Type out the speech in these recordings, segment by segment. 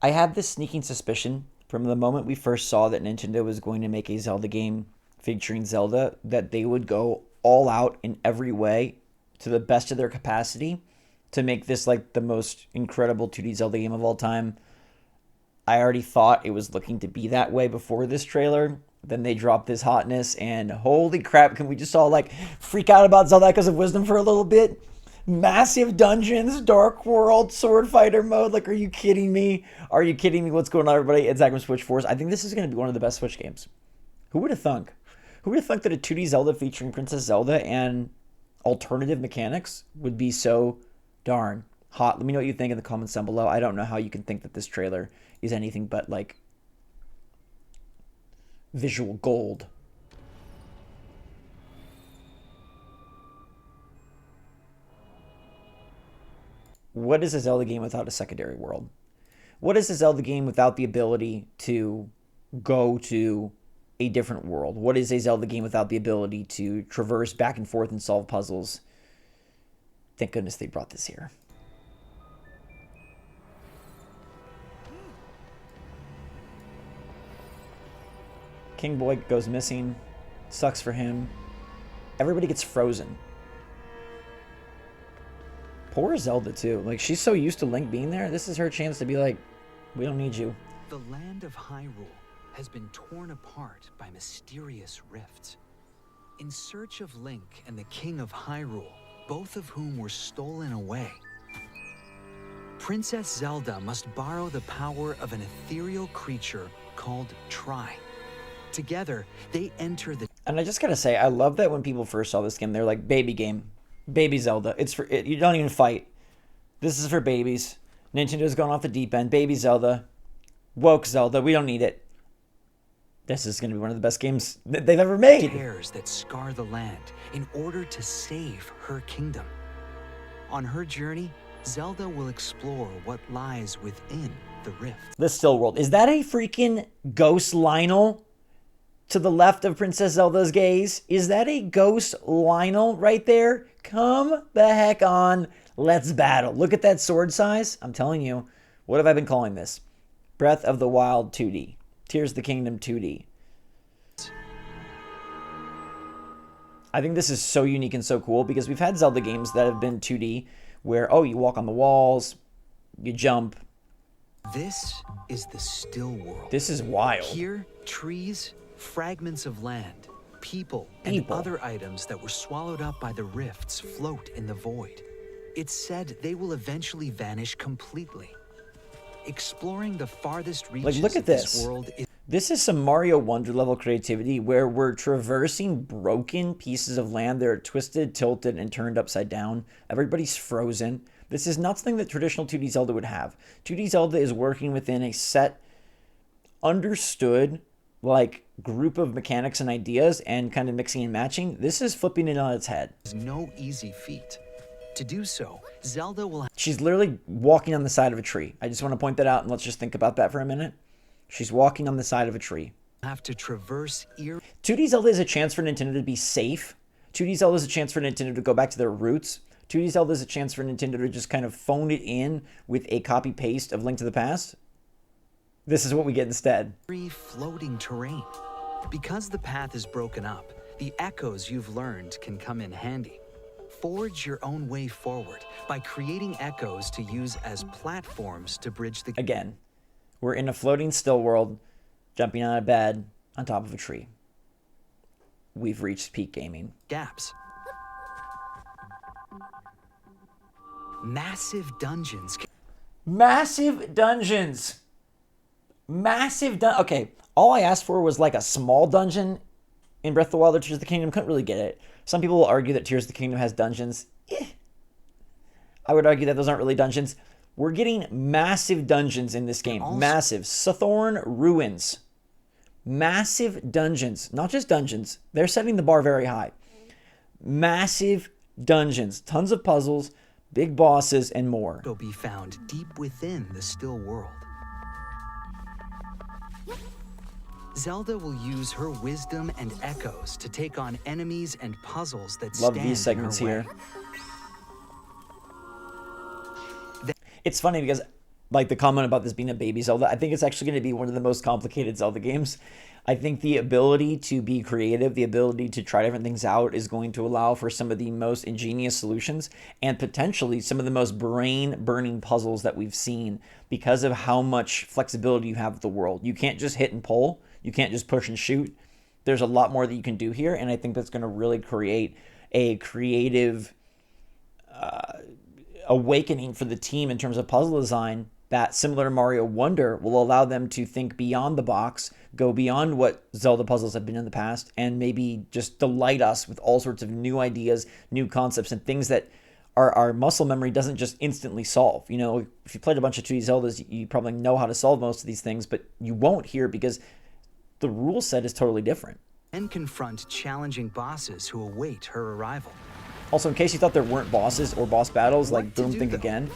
I have this sneaking suspicion from the moment we first saw that Nintendo was going to make a Zelda game featuring Zelda that they would go all out in every way to the best of their capacity to make this like the most incredible 2D Zelda game of all time. I already thought it was looking to be that way before this trailer. Then they dropped this hotness, and holy crap, can we just all like freak out about Zelda Echoes of Wisdom for a little bit? Massive dungeons, dark world, Swordfighter mode. Like, are you kidding me? Are you kidding me? What's going on, everybody? It's Zach from SwitchForce. I think this is going to be one of the best Switch games. Who would have thunk? Who would have thunk that a 2D Zelda featuring Princess Zelda and alternative mechanics would be so darn hot? Let me know what you think in the comments down below. I don't know how you can think that this trailer is anything but like visual gold. What is a Zelda game without a secondary world? What is a Zelda game without the ability to go to a different world? What is a Zelda game without the ability to traverse back and forth and solve puzzles? Thank goodness they brought this here. King Boy goes missing. Sucks for him. Everybody gets frozen. Poor Zelda, too. Like, she's so used to Link being there. This is her chance to be like, we don't need you. The land of Hyrule has been torn apart by mysterious rifts. In search of Link and the King of Hyrule, both of whom were stolen away, Princess Zelda must borrow the power of an ethereal creature called Tri. Together, they enter the... And I just gotta say, I love that when people first saw this game, they're like, baby game. Baby Zelda. It's for it. You don't even fight. This is for babies. Nintendo's gone off the deep end. Baby Zelda. Woke Zelda. We don't need it. This is going to be one of the best games that they've ever made. Tears that scar the land in order to save her kingdom. On her journey, Zelda will explore what lies within the rift. The still world. Is that a freaking ghost Lionel to the left of Princess Zelda's gaze? Is that a ghost Lionel right there? Come the heck on. Let's battle. Look at that sword size. I'm telling you. What have I been calling this? Breath of the Wild 2D. Tears of the Kingdom 2D. I think this is so unique and so cool because we've had Zelda games that have been 2D where, oh, you walk on the walls, you jump. This is the still world. This is wild. Here, trees, fragments of land, people, and other items that were swallowed up by the rifts float in the void. It's said they will eventually vanish completely. Exploring the farthest reaches look at of this world is... This is some Mario Wonder level creativity where we're traversing broken pieces of land that are twisted, tilted, and turned upside down. Everybody's frozen. This is not something that traditional 2D Zelda would have. 2D Zelda is working within a set, understood, like, group of mechanics and ideas and kind of mixing and matching. This is flipping it on its head. It's no easy feat. To do so, Zelda will... She's literally walking on the side of a tree. I just want to point that out, and let's just think about that for a minute. She's walking on the side of a tree. Have to traverse 2D Zelda is a chance for Nintendo to be safe. 2D Zelda is a chance for Nintendo to go back to their roots. 2D Zelda is a chance for Nintendo to just kind of phone it in with a copy-paste of Link to the Past. This is what we get instead. Free floating terrain. Because the path is broken up, the echoes you've learned can come in handy. Forge your own way forward by creating echoes to use as platforms to bridge the... Again, we're in a floating still world, jumping on a bed on top of a tree. We've reached peak gaming. Gaps. Massive dungeons. Massive dungeons. Okay, all I asked for was like a small dungeon in Breath of the Wild or Tears of the Kingdom. Couldn't really get it. Some people will argue that Tears of the Kingdom has dungeons. I would argue that those aren't really dungeons. We're getting massive dungeons in this game. Massive. Sathorn Ruins. Massive dungeons. Not just dungeons. They're setting the bar very high. Massive dungeons. Tons of puzzles, big bosses, and more. Will be found deep within the still world. Zelda will use her wisdom and echoes to take on enemies and puzzles that Love stand these segments in her here. way. It's funny because like the comment about this being a baby Zelda, I think it's actually going to be one of the most complicated Zelda games. I think the ability to be creative, the ability to try different things out is going to allow for some of the most ingenious solutions and potentially some of the most brain-burning puzzles that we've seen because of how much flexibility you have with the world. You can't just hit and pull. You can't just push and shoot. There's a lot more that you can do here, and I think that's going to really create a creative awakening for the team in terms of puzzle design that, similar to Mario Wonder, will allow them to think beyond the box, go beyond what Zelda puzzles have been in the past, and maybe just delight us with all sorts of new ideas, new concepts, and things that our muscle memory doesn't just instantly solve. You know, if you played a bunch of 2D Zeldas, you probably know how to solve most of these things, but you won't here because the rule set is totally different. And confront challenging bosses who await her arrival. Also, in case you thought there weren't bosses or boss battles, like Boom Think Again.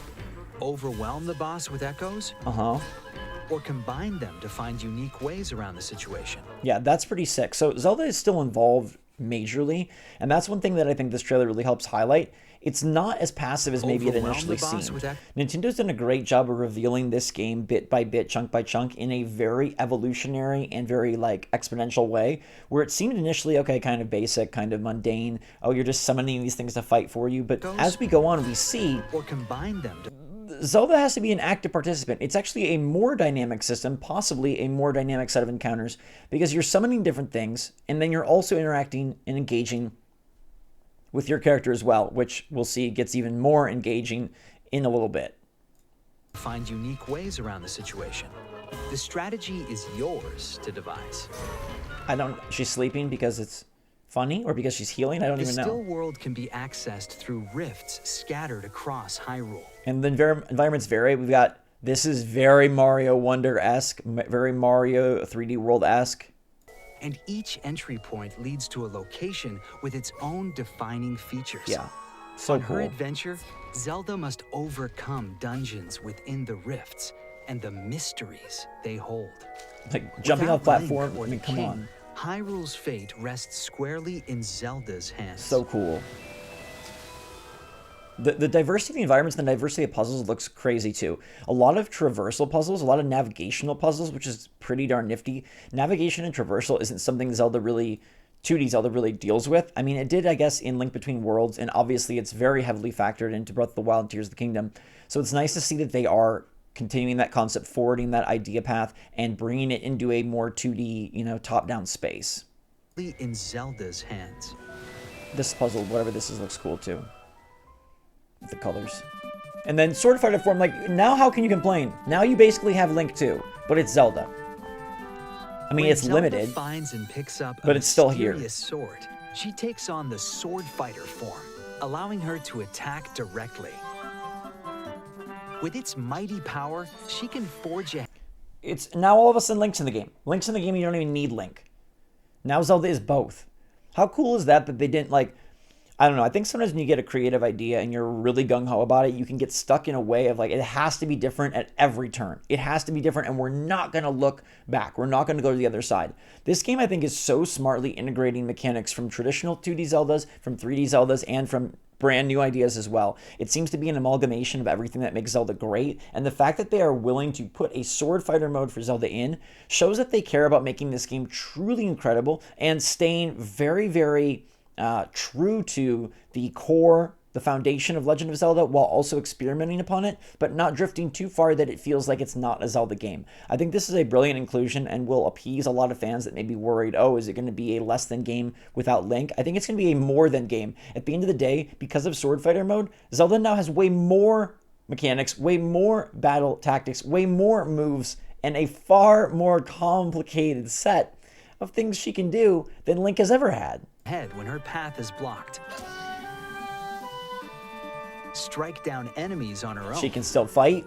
Overwhelm the boss with echoes? Or combine them to find unique ways around the situation. Yeah, that's pretty sick. So Zelda is still involved majorly, and that's one thing that I think this trailer really helps highlight. It's not as passive as maybe it initially seemed. Nintendo's done a great job of revealing this game bit by bit, chunk by chunk, in a very evolutionary and very like exponential way, where it seemed initially, okay, kind of basic, kind of mundane. Oh, you're just summoning these things to fight for you. But as we go on, we see or combine them to Zelda has to be an active participant. It's actually a more dynamic system, possibly a more dynamic set of encounters, because you're summoning different things, and then you're also interacting and engaging with your character as well, which we'll see gets even more engaging in a little bit. Find unique ways around the situation. The strategy is yours to devise. She's sleeping because it's funny or because she's healing? I don't even know. The still world can be accessed through rifts scattered across Hyrule. And then environments vary. We've got, this is very Mario Wonder-esque, very Mario 3D World-esque. And each entry point leads to a location with its own defining features. Yeah, so On cool. her adventure, Zelda must overcome dungeons within the rifts and the mysteries they hold. Like jumping off platform, I mean, come on. Hyrule's fate rests squarely in Zelda's hands. So cool. The diversity of the environments and the diversity of puzzles looks crazy too. A lot of traversal puzzles, a lot of navigational puzzles, which is pretty darn nifty. Navigation and traversal isn't something 2D Zelda really deals with. I mean, it did, I guess, in Link Between Worlds, and obviously it's very heavily factored into Breath of the Wild and Tears of the Kingdom. So it's nice to see that they are continuing that concept, forwarding that idea path, and bringing it into a more 2D, top-down space. In Zelda's hands. This puzzle, whatever this is, looks cool too. The colors. And then Swordfighter form, like, now how can you complain? Now you basically have Link too, but it's Zelda. I mean, it's Zelda limited, finds and picks up but it's still here. Sword. She takes on the Swordfighter form, allowing her to attack directly. With its mighty power, she can forge a... It's now all of a sudden Link's in the game. Link's in the game, you don't even need Link. Now Zelda is both. How cool is that they didn't, like... I don't know. I think sometimes when you get a creative idea and you're really gung-ho about it, you can get stuck in a way of like, it has to be different at every turn. It has to be different, and we're not going to look back. We're not going to go to the other side. This game, I think, is so smartly integrating mechanics from traditional 2D Zeldas, from 3D Zeldas, and from brand new ideas as well. It seems to be an amalgamation of everything that makes Zelda great, and the fact that they are willing to put a sword fighter mode for Zelda in shows that they care about making this game truly incredible and staying very, very... true to the core, the foundation of Legend of Zelda, while also experimenting upon it, but not drifting too far that it feels like it's not a Zelda game. I think this is a brilliant inclusion and will appease a lot of fans that may be worried, oh, is it going to be a less than game without Link? I think it's going to be a more than game. At the end of the day, because of Sword Fighter mode, Zelda now has way more mechanics, way more battle tactics, way more moves, and a far more complicated set of things she can do than Link has ever had. Head when her path is blocked. Strike down enemies on her own. She can still fight.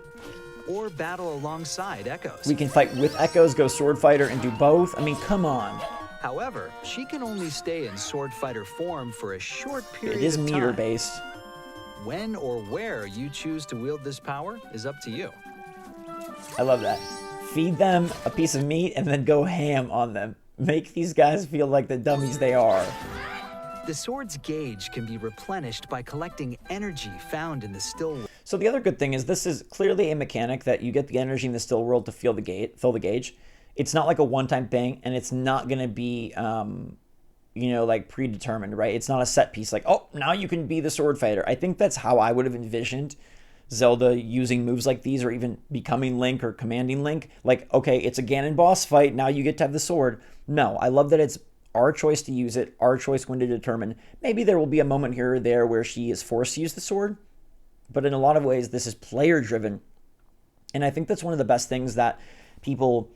Or battle alongside Echoes. We can fight with Echoes, go Sword Fighter, and do both. I mean, come on. However, she can only stay in Sword Fighter form for a short period of time. It is meter-based. When or where you choose to wield this power is up to you. I love that. Feed them a piece of meat and then go ham on them. Make these guys feel like the dummies they are. The sword's gauge can be replenished by collecting energy found in the still... So the other good thing is this is clearly a mechanic that you get the energy in the still world to fill the gauge. It's not like a one-time thing, and it's not going to be, like predetermined, right? It's not a set piece like, oh, now you can be the Swordfighter. I think that's how I would have envisioned Zelda using moves like these, or even becoming Link or commanding Link. Like, okay, it's a Ganon boss fight. Now you get to have the sword. No, I love that it's our choice to use it, our choice when to determine. Maybe there will be a moment here or there where she is forced to use the sword, but in a lot of ways, this is player driven. And I think that's one of the best things that people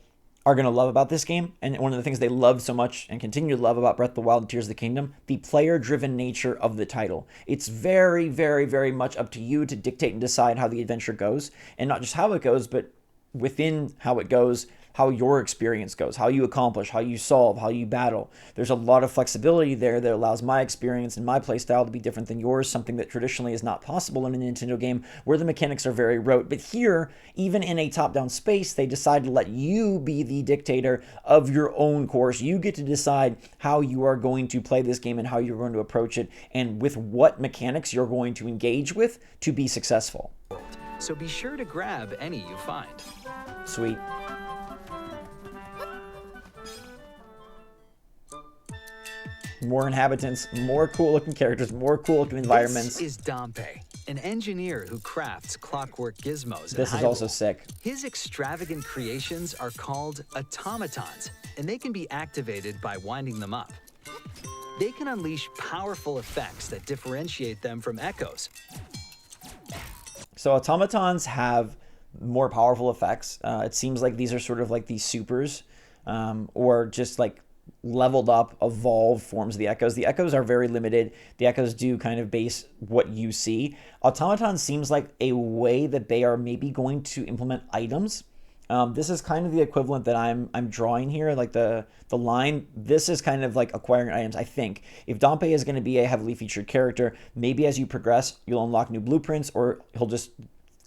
are going to love about this game, and one of the things they loved so much and continue to love about Breath of the Wild and Tears of the Kingdom, the player-driven nature of the title. It's very, very, very much up to you to dictate and decide how the adventure goes, and not just how it goes, but within how it goes, how your experience goes, how you accomplish, how you solve, how you battle. There's a lot of flexibility there that allows my experience and my playstyle to be different than yours, something that traditionally is not possible in a Nintendo game where the mechanics are very rote. But here, even in a top-down space, they decide to let you be the dictator of your own course. You get to decide how you are going to play this game and how you're going to approach it, and with what mechanics you're going to engage with to be successful. So be sure to grab any you find. Sweet. More inhabitants, more cool-looking characters, more cool-looking environments. This is Dompe, an engineer who crafts clockwork gizmos. This is also sick. His extravagant creations are called automatons, and they can be activated by winding them up. They can unleash powerful effects that differentiate them from echoes. So automatons have more powerful effects. It seems like these are sort of like these supers, or just like leveled up, evolved forms of the echoes. The echoes are very limited. The echoes do kind of base what you see. Automaton seems like a way that they are maybe going to implement items. This is kind of the equivalent that I'm drawing here, like the line. This is kind of like acquiring items, I think. If Dompe is going to be a heavily featured character, maybe as you progress, you'll unlock new blueprints, or he'll just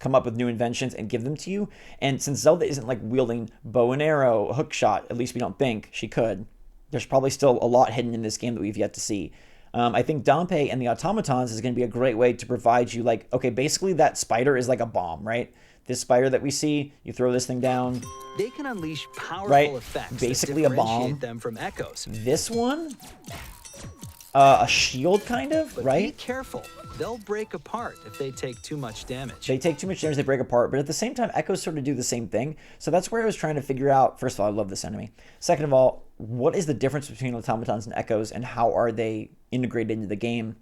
come up with new inventions and give them to you. And since Zelda isn't like wielding bow and arrow, hook shot, at least we don't think she could, there's probably still a lot hidden in this game that we've yet to see. I think Dompe and the automatons is going to be a great way to provide you, like, okay, basically that spider is like a bomb, right? This spider that we see, you throw this thing down. They can unleash powerful effects basically that a bomb. them from echoes. This one, a shield kind of, but right? Be careful. They'll break apart if they take too much damage. They take too much damage, they break apart, but at the same time, echoes sort of do the same thing. So that's where I was trying to figure out, first of all, I love this enemy. Second of all, what is the difference between automatons and echoes, and how are they integrated into the game?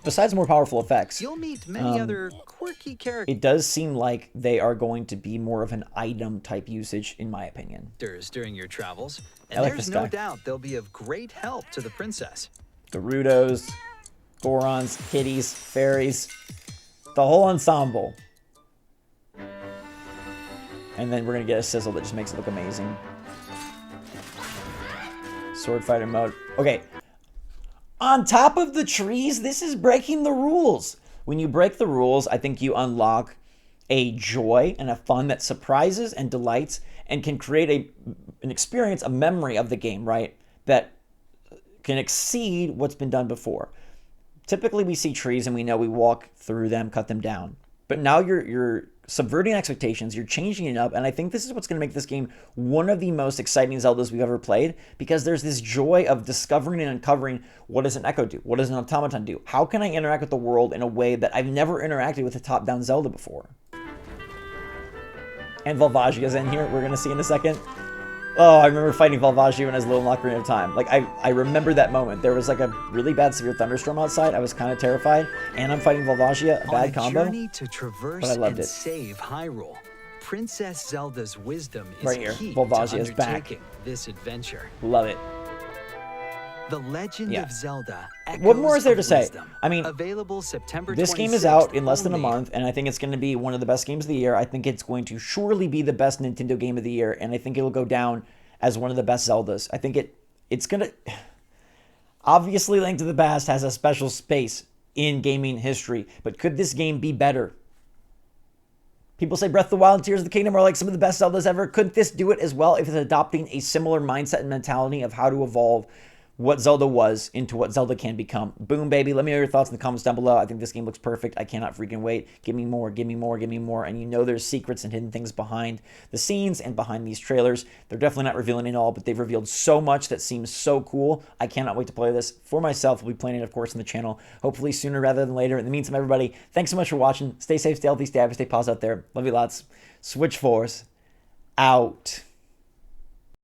Besides more powerful effects, you'll meet many other quirky characters. It does seem like they are going to be more of an item type usage, in my opinion. During your travels, and like there's no doubt they'll be of great help to the princess. Gerudos, Gorons, kitties, fairies, the whole ensemble. And then we're gonna get a sizzle that just makes it look amazing. Swordfighter mode. Okay. On top of the trees, this is breaking the rules. When you break the rules, I think you unlock a joy and a fun that surprises and delights and can create an experience, a memory of the game, right? That can exceed what's been done before. Typically, we see trees and we know we walk through them, cut them down. But now you're subverting expectations, you're changing it up, and I think this is what's going to make this game one of the most exciting Zeldas we've ever played, because there's this joy of discovering and uncovering, what does an Echo do? What does an Automaton do? How can I interact with the world in a way that I've never interacted with a top-down Zelda before? And Volvagia's in here, we're going to see in a second. Oh, I remember fighting Volvagia when I was a little in Ocarina of Time. Like, I remember that moment. There was like a really bad severe thunderstorm outside. I was kind of terrified. And I'm fighting Volvagia, a bad combo. Journey to traverse but I loved it. Save Hyrule, Princess Zelda's wisdom is right here. key Volvagia is to back. This adventure. Love it. The Legend of Zelda Echoes what more is there to of say? Wisdom. I mean, Available September this game is out in less than a month, and I think it's going to be one of the best games of the year. I think it's going to surely be the best Nintendo game of the year, and I think it'll go down as one of the best Zeldas. I think it's going to... Obviously, Link to the Past has a special space in gaming history, but could this game be better? People say Breath of the Wild and Tears of the Kingdom are like some of the best Zeldas ever. Couldn't this do it as well if it's adopting a similar mindset and mentality of how to evolve what Zelda was into what Zelda can become. Boom, baby. Let me know your thoughts in the comments down below. I think this game looks perfect. I cannot freaking wait. Give me more, give me more, give me more. And you know there's secrets and hidden things behind the scenes and behind these trailers. They're definitely not revealing it all, but they've revealed so much that seems so cool. I cannot wait to play this for myself. We'll be playing it, of course, on the channel, hopefully sooner rather than later. In the meantime, everybody, thanks so much for watching. Stay safe, stay healthy, stay happy, stay positive out there. Love you lots. SwitchForce out.